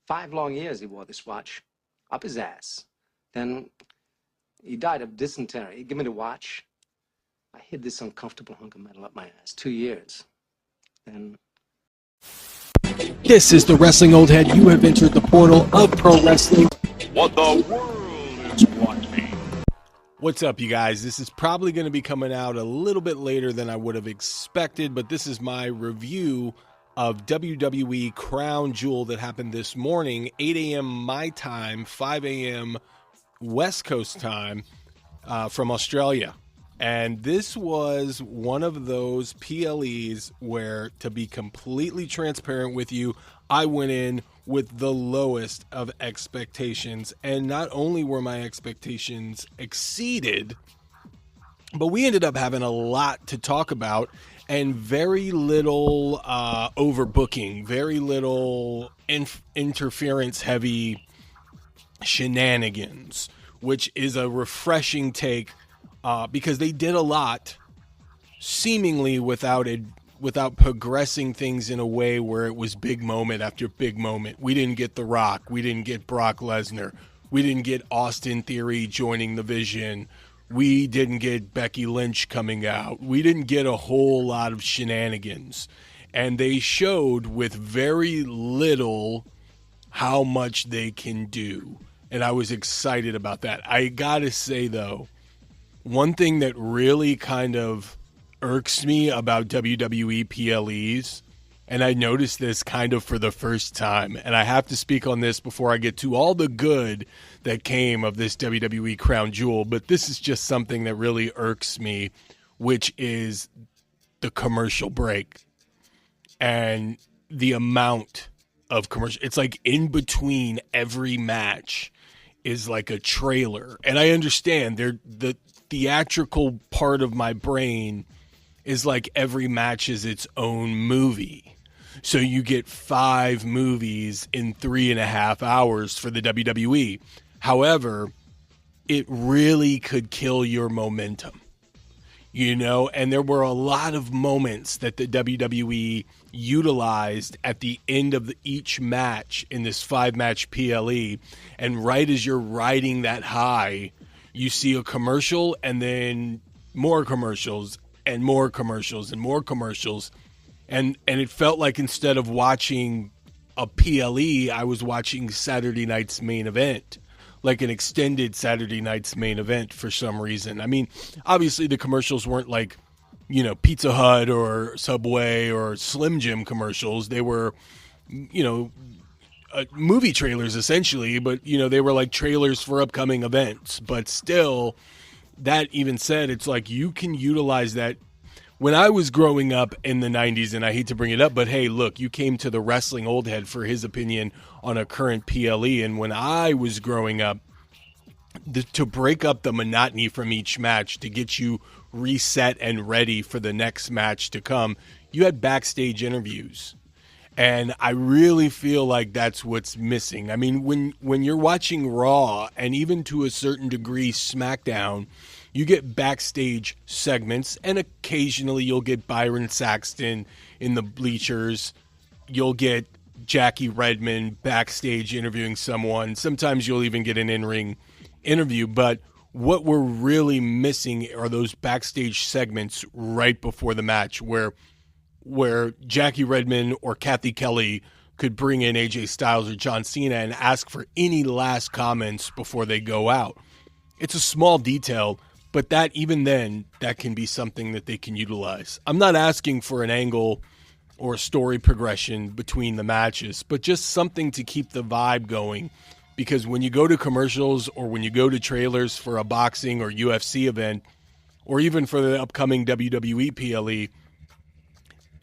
5 long years he wore this watch up his ass. Then he died of dysentery. He gave me the watch. I hid this uncomfortable hunk of metal up my ass 2 years. Then... This is the Wrestling Old Head. You have entered the portal of pro wrestling. What the world is watching. What's up, you guys? This is probably going to be coming out a little bit later than I would have expected, but this is my review of WWE Crown Jewel that happened this morning, 8 a.m. my time, 5 a.m. West Coast time from Australia. And this was one of those PLEs where, to be completely transparent with you, I went in with the lowest of expectations. And not only were my expectations exceeded, but we ended up having a lot to talk about and very little overbooking, very little interference-heavy shenanigans, which is a refreshing take because they did a lot seemingly without progressing things in a way where it was big moment after big moment. We didn't get The Rock. We didn't get Brock Lesnar. We didn't get Austin Theory joining the Vision. We didn't get Becky Lynch coming out. We didn't get a whole lot of shenanigans. And they showed with very little how much they can do. And I was excited about that. I gotta say, though, one thing that really kind of irks me about WWE PLEs, and I noticed this kind of for the first time, and I have to speak on this before I get to all the good that came of this WWE Crown Jewel, but this is just something that really irks me, which is the commercial break and the amount of commercial. It's like in between every match is like a trailer, and I understand the theatrical part of my brain is like every match is its own movie. So you get 5 movies in 3.5 hours for the WWE. However, it really could kill your momentum, you know? And there were a lot of moments that the WWE utilized at the end of each match in this 5-match PLE. And right as you're riding that high, you see a commercial and then more commercials and more commercials and more commercials. And it felt like instead of watching a PLE, I was watching Saturday night's main event, like an extended Saturday night's main event for some reason. I mean, obviously the commercials weren't like, you know, Pizza Hut or Subway or Slim Jim commercials. They were, you know, movie trailers essentially, but, you know, they were like trailers for upcoming events. But still, that even said, it's like you can utilize that. When I was growing up in the 90s, and I hate to bring it up, but hey, look, you came to the Wrestling Old Head for his opinion on a current PLE. And when I was growing up, to break up the monotony from each match, to get you reset and ready for the next match to come, you had backstage interviews. And I really feel like that's what's missing. I mean, when you're watching Raw, and even to a certain degree SmackDown, you get backstage segments, and occasionally you'll get Byron Saxton in the bleachers. You'll get Jackie Redmond backstage interviewing someone. Sometimes you'll even get an in-ring interview. But what we're really missing are those backstage segments right before the match where Jackie Redmond or Kathy Kelly could bring in AJ Styles or John Cena and ask for any last comments before they go out. It's a small detail, but that even then, that can be something that they can utilize. I'm not asking for an angle or a story progression between the matches, but just something to keep the vibe going. Because when you go to commercials or when you go to trailers for a boxing or UFC event, or even for the upcoming WWE PLE,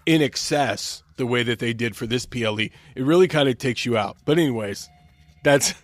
in excess, the way that they did for this PLE, it really kind of takes you out. But anyways, that's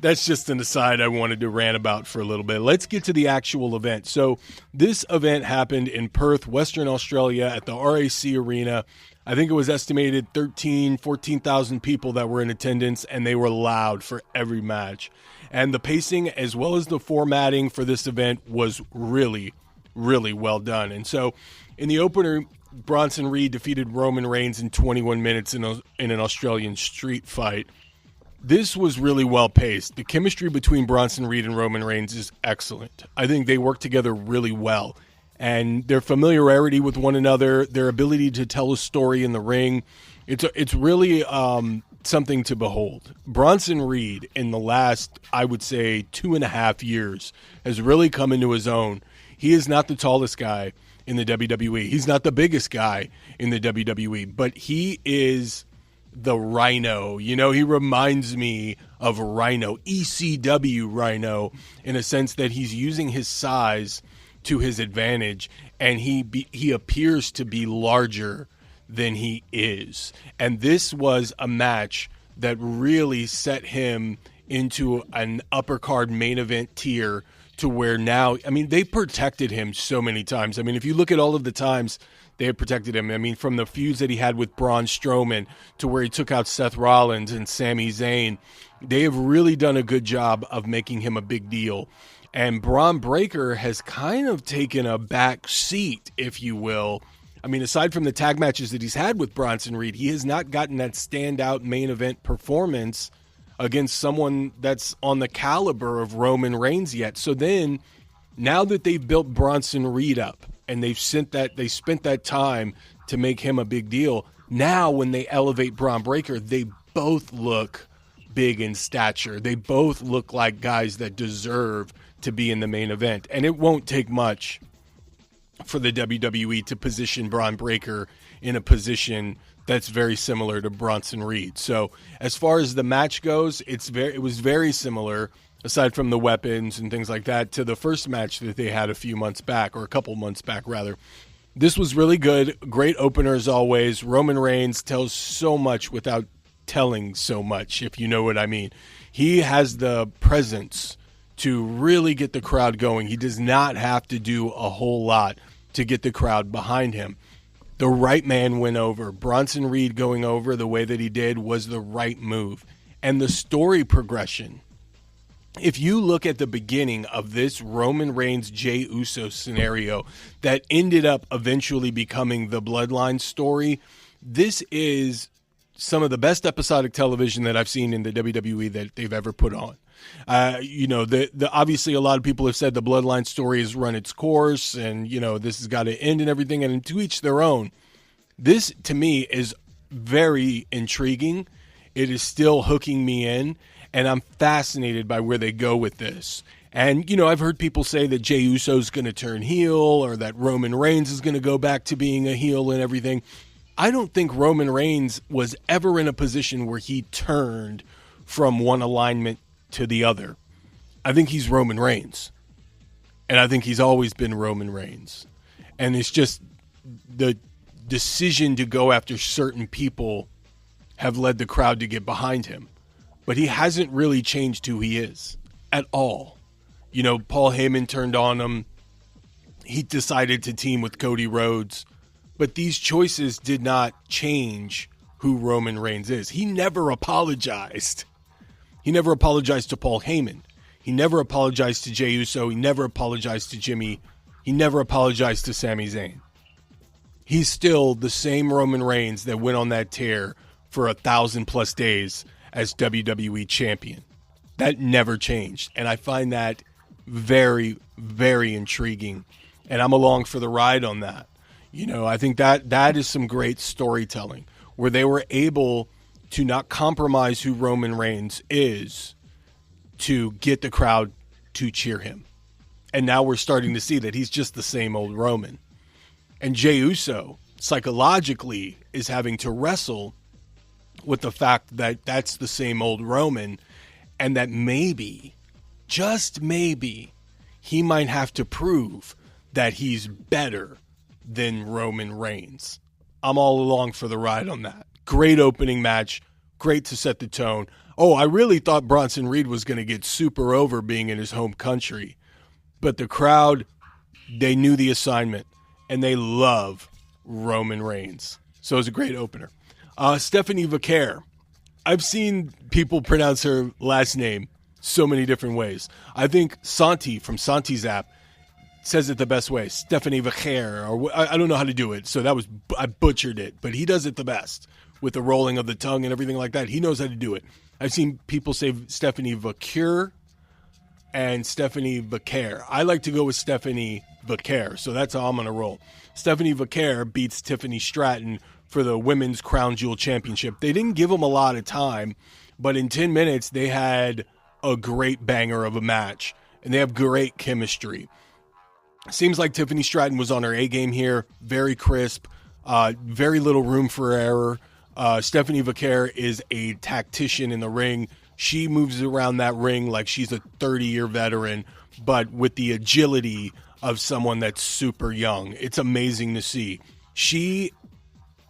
just an aside I wanted to rant about for a little bit. Let's get to the actual event. So this event happened in Perth, Western Australia at the RAC Arena. I think it was estimated 14,000 people that were in attendance, and they were loud for every match. And the pacing as well as the formatting for this event was really, really well done. And so in the opener, Bronson Reed defeated Roman Reigns in 21 minutes in an Australian street fight. This was really well paced. The chemistry between Bronson Reed and Roman Reigns is excellent. I think they work together really well. And their familiarity with one another, their ability to tell a story in the ring, it's really something to behold. Bronson Reed, in the last, I would say, 2.5 years, has really come into his own. He is not the tallest guy in the WWE. He's not the biggest guy in the WWE, but he is the Rhino. You know, he reminds me of Rhino, ECW Rhino, in a sense that he's using his size to his advantage, and he appears to be larger than he is. And this was a match that really set him into an upper card main event tier, to where now, I mean, they protected him so many times. I mean, if you look at all of the times they have protected him, I mean, from the feuds that he had with Braun Strowman to where he took out Seth Rollins and Sami Zayn, they have really done a good job of making him a big deal. And Braun Breaker has kind of taken a back seat, if you will. I mean, aside from the tag matches that he's had with Bronson Reed, he has not gotten that standout main event performance against someone that's on the caliber of Roman Reigns yet. So then, now that they've built Bronson Reed up and they spent that time to make him a big deal, now when they elevate Braun Breaker, they both look big in stature. They both look like guys that deserve to be in the main event. And it won't take much for the WWE to position Braun Breaker in a position that's very similar to Bronson Reed. So as far as the match goes, it was very similar, aside from the weapons and things like that, to the first match that they had a few months back, or a couple months back rather. This was really good. Great opener as always. Roman Reigns tells so much without telling so much, if you know what I mean. He has the presence to really get the crowd going. He does not have to do a whole lot to get the crowd behind him. The right man went over. Bronson Reed going over the way that he did was the right move. And the story progression, if you look at the beginning of this Roman Reigns Jey Uso scenario that ended up eventually becoming the Bloodline story, this is some of the best episodic television that I've seen in the WWE that they've ever put on. Obviously a lot of people have said the Bloodline story has run its course and, this has got to end and everything, and to each their own. This, to me, is very intriguing. It is still hooking me in, and I'm fascinated by where they go with this. And, I've heard people say that Jey Uso's going to turn heel, or that Roman Reigns is going to go back to being a heel and everything. I don't think Roman Reigns was ever in a position where he turned from one alignment to the other. I think he's Roman Reigns. And I think he's always been Roman Reigns. And it's just the decision to go after certain people have led the crowd to get behind him. But he hasn't really changed who he is at all. Paul Heyman turned on him. He decided to team with Cody Rhodes. But these choices did not change who Roman Reigns is. He never apologized. He never apologized to Paul Heyman. He never apologized to Jey Uso. He never apologized to Jimmy. He never apologized to Sami Zayn. He's still the same Roman Reigns that went on that tear for 1,000+ days as WWE champion. That never changed. And I find that very, very intriguing. And I'm along for the ride on that. I think that is some great storytelling where they were able to not compromise who Roman Reigns is to get the crowd to cheer him. And now we're starting to see that he's just the same old Roman. And Jey Uso, psychologically, is having to wrestle with the fact that that's the same old Roman, and that maybe, just maybe, he might have to prove that he's better than Roman Reigns. I'm all along for the ride on that. Great opening match. Great to set the tone. Oh, I really thought Bronson Reed was going to get super over being in his home country. But the crowd, they knew the assignment, and they love Roman Reigns. So it was a great opener. Stephanie Vaquer. I've seen people pronounce her last name so many different ways. I think Santi from Santi's app says it the best way. Stephanie Vaquer, or I don't know how to do it, so I butchered it, but he does it the best. with the rolling of the tongue and everything like that. He knows how to do it. I've seen people say Stephanie Vaquer and Stephanie Vaquer. I like to go with Stephanie Vaquer, so that's how I'm going to roll. Stephanie Vaquer beats Tiffany Stratton for the Women's Crown Jewel Championship. They didn't give them a lot of time, but in 10 minutes, they had a great banger of a match, and they have great chemistry. Seems like Tiffany Stratton was on her A game here, very crisp, very little room for error. Stephanie Vaquer is a tactician in the ring. She moves around that ring like she's a 30-year veteran, but with the agility of someone that's super young. It's amazing to see. She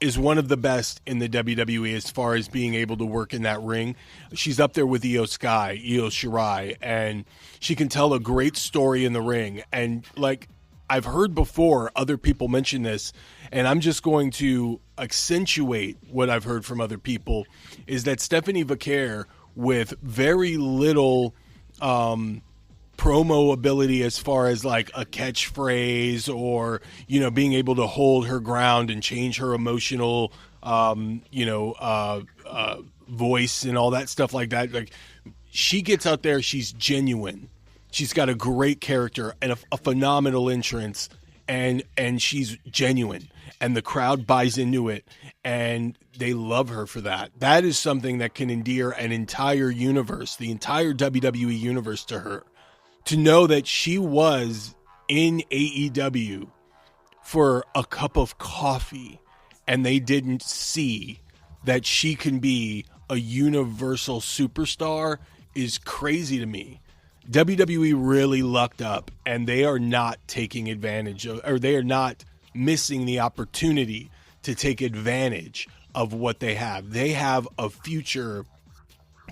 is one of the best in the WWE as far as being able to work in that ring. She's up there with Io Shirai, and she can tell a great story in the ring. And like I've heard before, other people mention this, and I'm just going to accentuate what I've heard from other people, is that Stephanie Vaquer, with very little promo ability as far as like a catchphrase or, you know, being able to hold her ground and change her emotional, voice and all that stuff like that. Like, she gets out there, she's genuine. She's got a great character and a phenomenal entrance, and she's genuine, and the crowd buys into it, and they love her for that. That is something that can endear an entire universe, the entire WWE universe, to her. To know that she was in AEW for a cup of coffee and they didn't see that she can be a universal superstar is crazy to me. WWE really lucked up, and they are not taking advantage of, or they are not missing the opportunity to take advantage of what they have. They have a future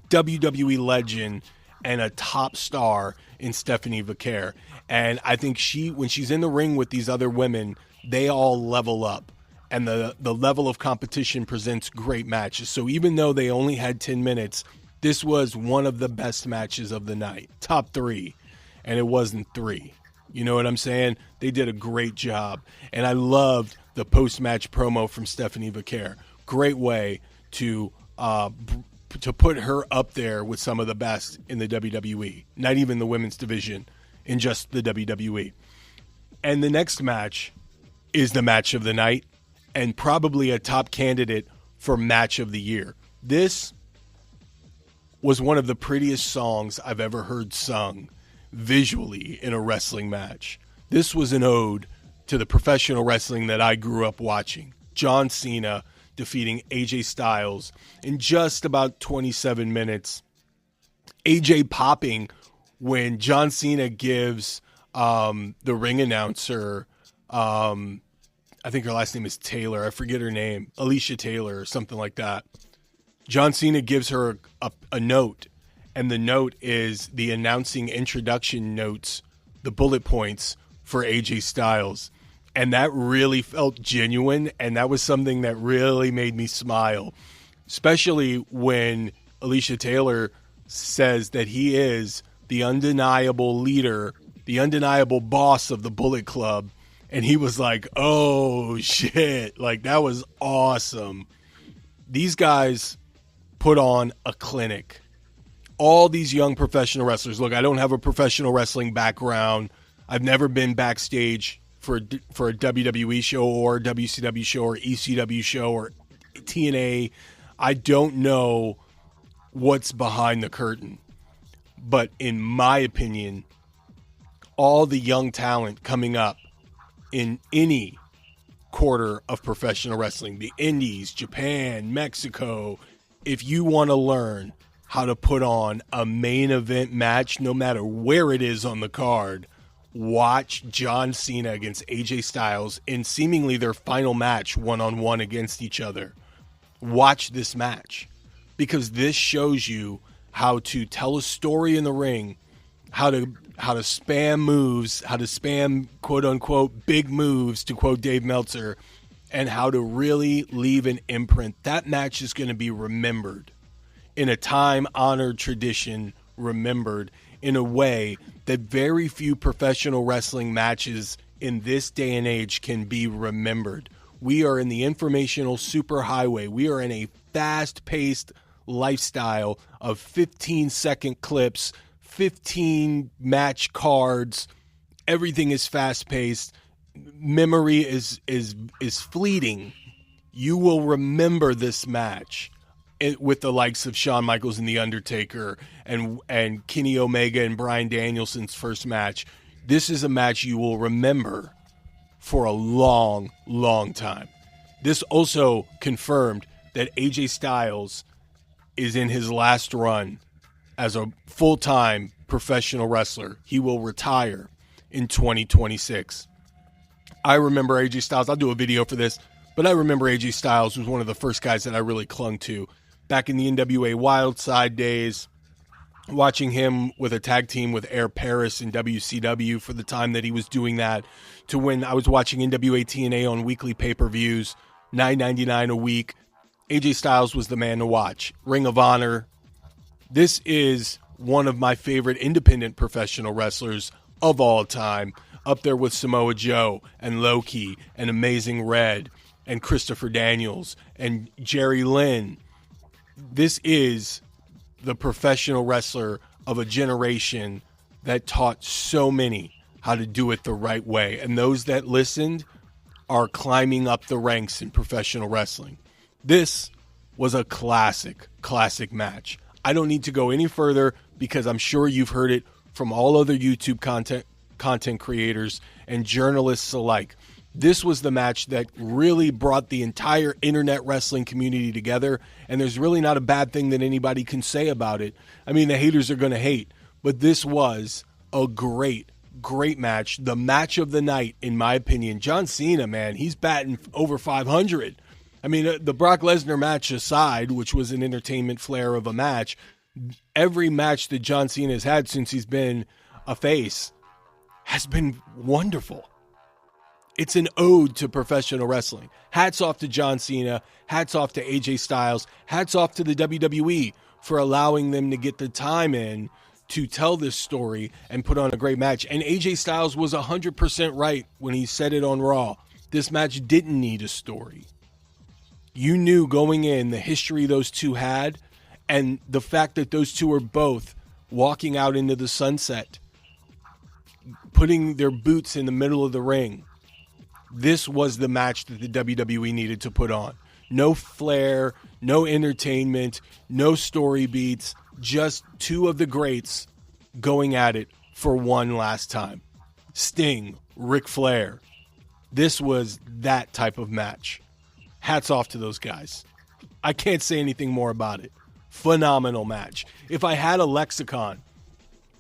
WWE legend and a top star in Stephanie Vaquer. And I think when she's in the ring with these other women, they all level up. And the level of competition presents great matches. So even though they only had 10 minutes, this was one of the best matches of the night. Top 3. And it wasn't 3. You know what I'm saying? They did a great job. And I loved the post-match promo from Stephanie Vaquer. Great way to put her up there with some of the best in the WWE. Not even the women's division, in just the WWE. And the next match is the match of the night, and probably a top candidate for match of the year. This was one of the prettiest songs I've ever heard sung visually in a wrestling match. This was an ode to the professional wrestling that I grew up watching. John Cena defeating AJ Styles in just about 27 minutes. AJ popping when John Cena gives the ring announcer, I think her last name is Taylor, I forget her name, Alicia Taylor or something like that. John Cena gives her a note, and the note is the announcing introduction notes, the bullet points for AJ Styles. And that really felt genuine, and that was something that really made me smile, especially when Alicia Taylor says that he is the undeniable leader, the undeniable boss of the Bullet Club. And he was like, oh, shit. Like, that was awesome. These guys put on a clinic. All these young professional wrestlers. Look, I don't have a professional wrestling background. I've never been backstage for a WWE show or a WCW show or ECW show or TNA. I don't know what's behind the curtain. But in my opinion, all the young talent coming up in any quarter of professional wrestling, the Indies, Japan, Mexico, if you want to learn how to put on a main event match, no matter where it is on the card, watch John Cena against AJ Styles in seemingly their final match one-on-one against each other. Watch this match, because this shows you how to tell a story in the ring, how to spam moves, how to spam quote-unquote big moves, to quote Dave Meltzer, and how to really leave an imprint. That match is going to be remembered in a time-honored tradition, remembered in a way that very few professional wrestling matches in this day and age can be remembered. We are in the informational superhighway. We are in a fast-paced lifestyle of 15-second clips, 15 match cards. Everything is fast-paced. Memory is fleeting. You will remember this match with the likes of Shawn Michaels and The Undertaker and Kenny Omega and Bryan Danielson's first match. This is a match you will remember for a long, long time. This also confirmed that AJ Styles is in his last run as a full-time professional wrestler. He will retire in 2026. I remember AJ Styles. I'll do a video for this, but I remember AJ Styles was one of the first guys that I really clung to back in the NWA Wildside days, watching him with a tag team with Air Paris in WCW for the time that he was doing that, to when I was watching NWA TNA on weekly pay-per-views, $9.99 a week. AJ Styles was the man to watch. Ring of Honor. This is one of my favorite independent professional wrestlers of all time, up there with Samoa Joe and Loki and Amazing Red and Christopher Daniels and Jerry Lynn. This is the professional wrestler of a generation that taught so many how to do it the right way. And those that listened are climbing up the ranks in professional wrestling. This was a classic match. I don't need to go any further because I'm sure you've heard it from all other YouTube content creators and journalists alike. This was the match that really brought the entire internet wrestling community together, and there's really not a bad thing that anybody can say about it. I mean, the haters are going to hate, but this was a great match. The match of the night, in my opinion. John Cena, man, he's batting over 500. I mean, the Brock Lesnar match aside, which was an entertainment flair of a match, every match that John Cena has had since he's been a face has been wonderful. It's an ode to professional wrestling. Hats off to John Cena. Hats off to AJ Styles. Hats off to the WWE for allowing them to get the time in to tell this story and put on a great match. And AJ Styles was 100% right when he said it on Raw. This match didn't need a story. You knew going in the history those two had, and the fact that those two are both walking out into the sunset, putting their boots in the middle of the ring. This was the match that the WWE needed to put on. No flair, no entertainment, no story beats, just two of the greats going at it for one last time. Sting, Ric Flair. This was that type of match. Hats off to those guys. I can't say anything more about it. Phenomenal match. If I had a lexicon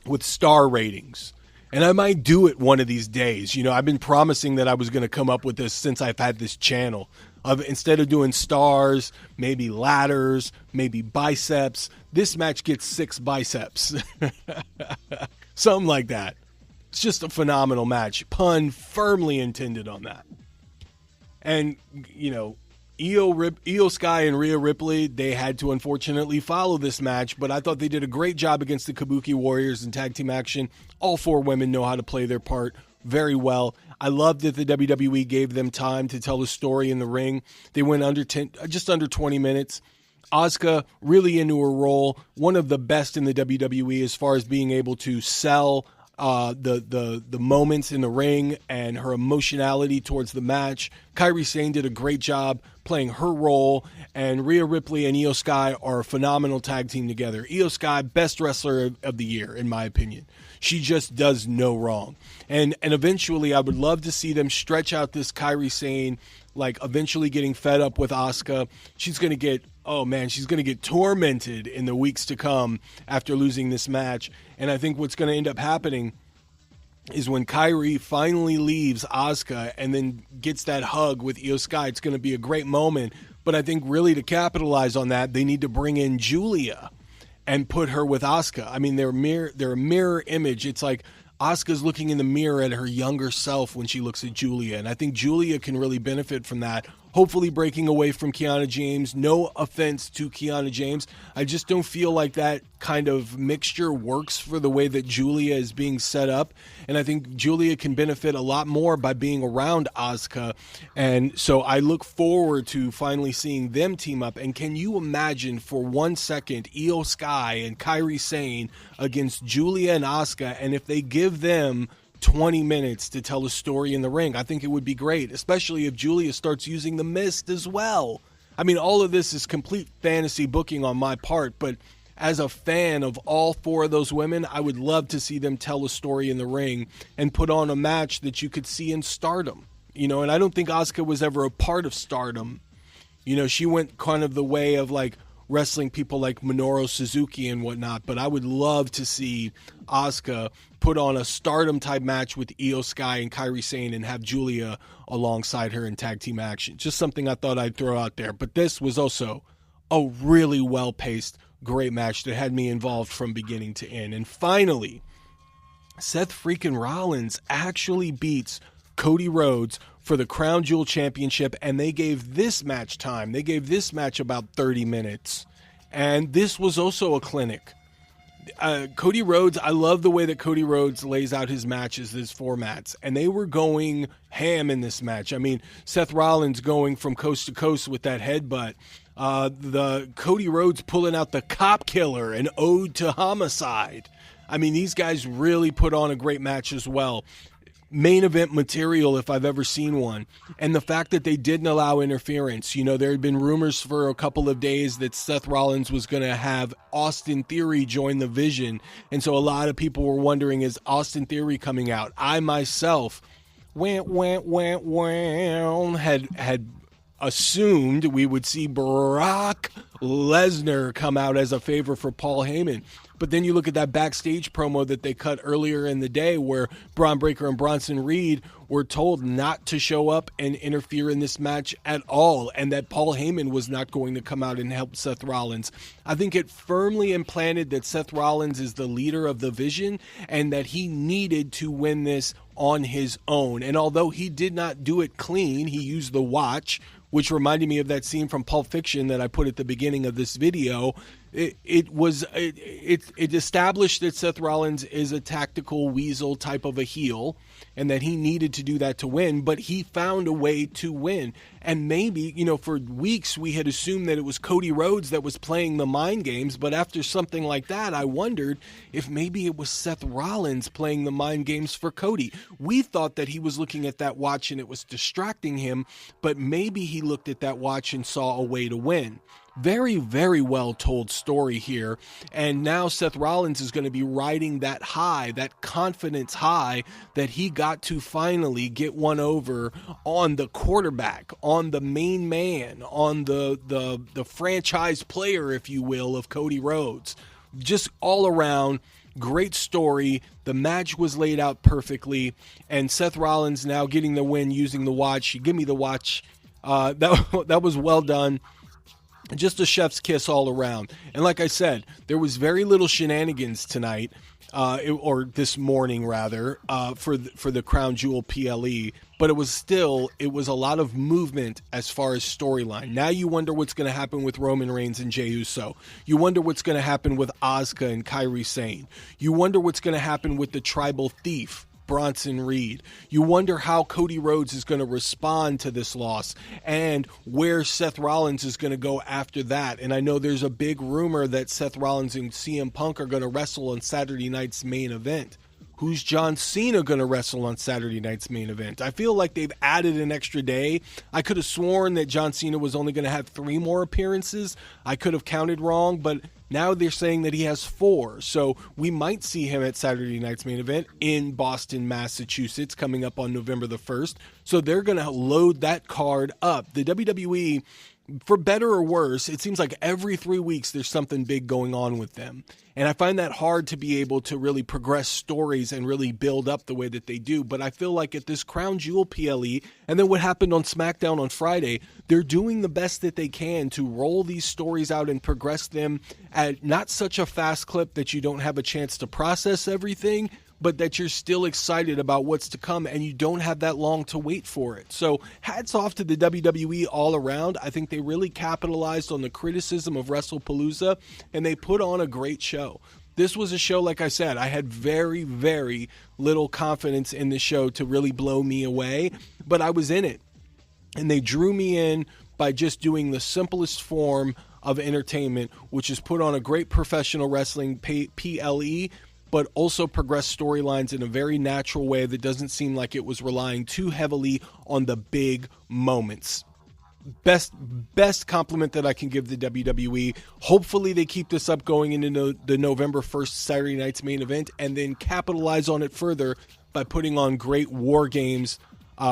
with star ratings, and I might do it one of these days. You know, I've been promising that I was going to come up with this since I've had this channel. Instead of doing stars, maybe ladders, maybe biceps. This match gets 6 biceps. Something like that. It's just a phenomenal match. Pun firmly intended on that. And, you know, Io Sky and Rhea Ripley, they had to unfortunately follow this match, but I thought they did a great job against the Kabuki Warriors in tag team action. All 4 women know how to play their part very well. I love that the WWE gave them time to tell the story in the ring. They went just under 20 minutes. Asuka really into her role, one of the best in the WWE as far as being able to sell the moments in the ring and her emotionality towards the match. Kairi Sane did a great job playing her role, and Rhea Ripley and Io Sky are a phenomenal tag team together. Io Sky, best wrestler of the year, in my opinion. She just does no wrong. And eventually, I would love to see them stretch out this Kairi Sane, like eventually getting fed up with Asuka. She's going to get, she's going to get tormented in the weeks to come after losing this match. And I think what's going to end up happening is when Kairi finally leaves Asuka and then gets that hug with Io Sky, it's going to be a great moment. But I think really to capitalize on that, they need to bring in Julia and put her with Asuka. I mean, they're a mirror image. It's like Asuka's looking in the mirror at her younger self when she looks at Julia. And I think Julia can really benefit from that. hopefully breaking away from Kiana James. No offense to Kiana James. I just don't feel like that kind of mixture works for the way that Julia is being set up. And I think Julia can benefit a lot more by being around Asuka. And so I look forward to finally seeing them team up. And can you imagine for 1 second Io Sky and Kairi Sane against Julia and Asuka? And if they give them 20 minutes to tell a story in the ring, I think it would be great, especially if Julia starts using the mist as well. I mean, all of this is complete fantasy booking on my part, but as a fan of all four of those women, I would love to see them tell a story in the ring and put on a match that you could see in Stardom. And I don't think Asuka was ever a part of Stardom. She went kind of the way of like wrestling people like Minoru Suzuki and whatnot, but I would love to see Asuka put on a Stardom type match with Io Sky and Kairi Sane and have Julia alongside her in tag team action. Just something I thought I'd throw out there. But this was also a really well-paced, great match that had me involved from beginning to end. And finally, Seth freaking Rollins actually beats Cody Rhodes for the Crown Jewel Championship, and they gave this match time. They gave this match about 30 minutes. And this was also a clinic. Cody Rhodes, I love the way that Cody Rhodes lays out his matches, his formats, and they were going ham in this match. I mean, Seth Rollins going from coast to coast with that headbutt. The Cody Rhodes pulling out the cop killer, an ode to homicide. I mean, these guys really put on a great match as well. Main event material if I've ever seen one. And the fact that they didn't allow interference. There had been rumors for a couple of days that Seth Rollins was going to have Austin Theory join the Vision. And so a lot of people were wondering, is Austin Theory coming out? I myself had assumed we would see Brock Lesnar come out as a favor for Paul Heyman. But then you look at that backstage promo that they cut earlier in the day where Braun Breaker and Bronson Reed were told not to show up and interfere in this match at all, and that Paul Heyman was not going to come out and help Seth Rollins. I think it firmly implanted that Seth Rollins is the leader of the Vision and that he needed to win this on his own. And although he did not do it clean, he used the watch, which reminded me of that scene from Pulp Fiction that I put at the beginning of this video. It established that Seth Rollins is a tactical weasel type of a heel and that he needed to do that to win, but he found a way to win. And maybe, for weeks we had assumed that it was Cody Rhodes that was playing the mind games, but after something like that, I wondered if maybe it was Seth Rollins playing the mind games for Cody. We thought that he was looking at that watch and it was distracting him, but maybe he looked at that watch and saw a way to win. Very, very well told story here. And now Seth Rollins is going to be riding that high, that confidence high that he got to finally get one over on the quarterback, on the main man, on the franchise player, if you will, of Cody Rhodes. Just all around, great story. The match was laid out perfectly. And Seth Rollins now getting the win using the watch. Give me the watch. That was well done. Just a chef's kiss all around. And like I said, there was very little shenanigans tonight, or this morning rather, for the Crown Jewel PLE. But it was a lot of movement as far as storyline. Now you wonder what's going to happen with Roman Reigns and Jey Uso. You wonder what's going to happen with Asuka and Kairi Sane. You wonder what's going to happen with the tribal thief, Bronson Reed. You wonder how Cody Rhodes is going to respond to this loss and where Seth Rollins is going to go after that. And I know there's a big rumor that Seth Rollins and CM Punk are going to wrestle on Saturday night's main event. Who's John Cena going to wrestle on Saturday night's main event? I feel like they've added an extra day. I could have sworn that John Cena was only going to have 3 more appearances. I could have counted wrong, but now they're saying that he has 4. So we might see him at Saturday night's main event in Boston, Massachusetts, coming up on November the 1st. So they're going to load that card up. The WWE, for better or worse, it seems like every 3 weeks there's something big going on with them. And I find that hard to be able to really progress stories and really build up the way that they do. But I feel like at this Crown Jewel PLE, and then what happened on SmackDown on Friday, they're doing the best that they can to roll these stories out and progress them at not such a fast clip that you don't have a chance to process everything, but that you're still excited about what's to come and you don't have that long to wait for it. So hats off to the WWE all around. I think they really capitalized on the criticism of WrestlePalooza, and they put on a great show. This was a show, like I said, I had very, very little confidence in the show to really blow me away, but I was in it. And they drew me in by just doing the simplest form of entertainment, which is put on a great professional wrestling PLE, but also progress storylines in a very natural way that doesn't seem like it was relying too heavily on the big moments. Best compliment that I can give the WWE. Hopefully they keep this up going into the November 1st Saturday night's main event, and then capitalize on it further by putting on great War Games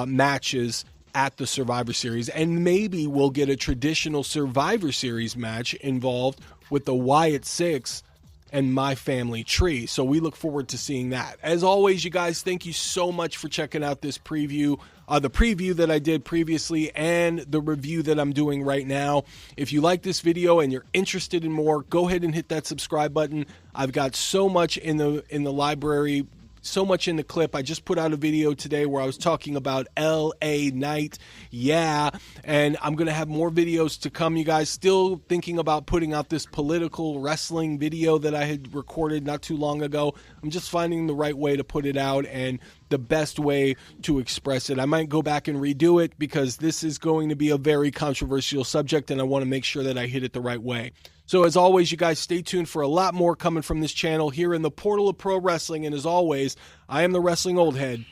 matches at the Survivor Series. And maybe we'll get a traditional Survivor Series match involved with the Wyatt Six and My Family Tree. So we look forward to seeing that. As always, you guys, thank you so much for checking out this preview, the preview that I did previously and the review that I'm doing right now. If you like this video and you're interested in more, go ahead and hit that subscribe button. I've got so much in the library, so much in the clip. I just put out a video today where I was talking about LA Knight. Yeah. And I'm going to have more videos to come, you guys. Still thinking about putting out this political wrestling video that I had recorded not too long ago. I'm just finding the right way to put it out and the best way to express it. I might go back and redo it because this is going to be a very controversial subject and I want to make sure that I hit it the right way. So as always, you guys stay tuned for a lot more coming from this channel here in the portal of pro wrestling. And as always, I am the Wrestling Old Head.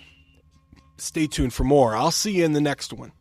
Stay tuned for more. I'll see you in the next one.